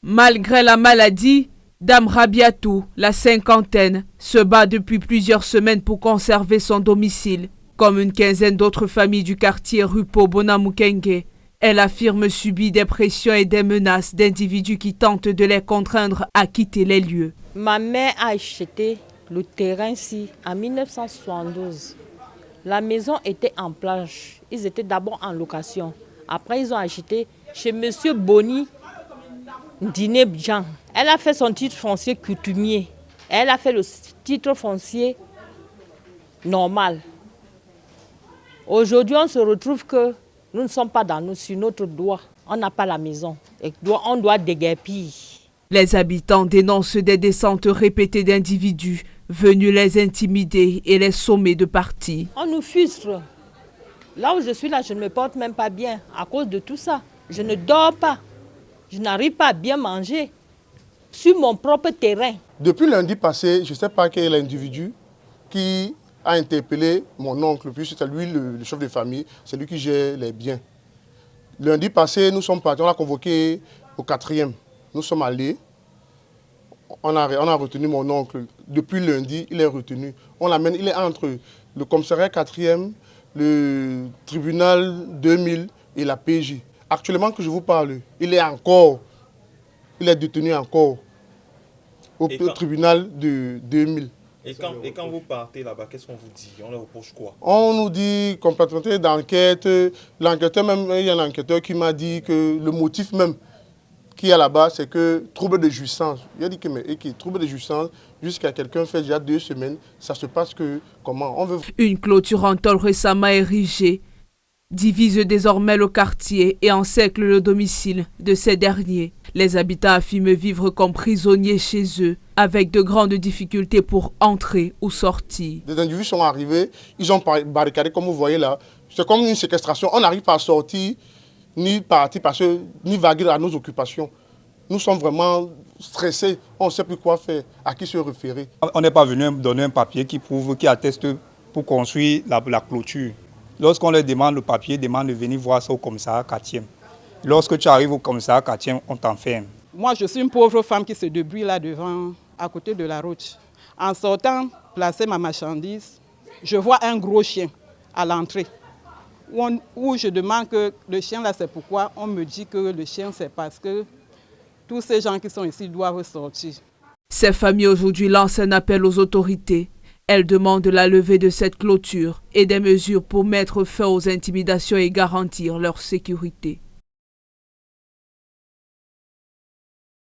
Malgré la maladie, Dame Rabiatou, la cinquantaine, se bat depuis plusieurs semaines pour conserver son domicile. Comme une quinzaine d'autres familles du quartier Rupo Bonamukenge, elle affirme subir des pressions et des menaces d'individus qui tentent de les contraindre à quitter les lieux. Ma mère a acheté le terrain ici en 1972. La maison était en planche. Ils étaient d'abord en location. Après, ils ont acheté chez M. Boni Diné Jean. Elle a fait son titre foncier coutumier. Elle a fait le titre foncier normal. Aujourd'hui, on se retrouve que nous ne sommes pas sur notre droit. On n'a pas la maison. Et on doit déguerpir. Les habitants dénoncent des descentes répétées d'individus venus les intimider et les sommer de partis. On nous frustre. Là où je suis là, je ne me porte même pas bien à cause de tout ça. Je ne dors pas. Je n'arrive pas à bien manger sur mon propre terrain. Depuis lundi passé, je ne sais pas quel est l'individu qui a interpellé mon oncle, puis c'est lui le chef de famille, c'est lui qui gère les biens. Lundi passé, nous sommes partis, on l'a convoqué au 4e. Nous sommes allés, on a retenu mon oncle. Depuis lundi, il est retenu. On l'amène, il est entre le commissariat 4e, le tribunal 2000 et la PJ. Actuellement que je vous parle, il est détenu encore au tribunal de 2000. Et quand vous partez là-bas, qu'est-ce qu'on vous dit? On leur reproche quoi? On nous dit complètement d'enquête. L'enquêteur même, il y a un enquêteur qui m'a dit que le motif même qu'il y a là-bas, c'est que trouble de jouissance. Il a dit que trouble de jouissance, jusqu'à quelqu'un fait déjà 2 semaines, ça se passe que comment? On veut... Une clôture en tôle récemment érigée divise désormais le quartier et encercle le domicile de ces derniers. Les habitants affirment vivre comme prisonniers chez eux, avec de grandes difficultés pour entrer ou sortir. Des individus sont arrivés, ils ont barricadé comme vous voyez là. C'est comme une séquestration. On n'arrive pas à sortir, ni partir, ni vaguer à nos occupations. Nous sommes vraiment stressés, on ne sait plus quoi faire, à qui se référer. On n'est pas venu donner un papier qui prouve, qui atteste pour construire la clôture. Lorsqu'on leur demande le papier, demande de venir voir ça au commissariat 4e. Lorsque tu arrives au commissariat 4e, on t'enferme. Moi, je suis une pauvre femme qui se débrouille là devant, à côté de la route. En sortant, placer ma marchandise, je vois un gros chien à l'entrée. Où je demande que le chien là, c'est pourquoi on me dit que le chien, c'est parce que tous ces gens qui sont ici doivent sortir. Ces familles aujourd'hui lancent un appel aux autorités. Elles demandent la levée de cette clôture et des mesures pour mettre fin aux intimidations et garantir leur sécurité.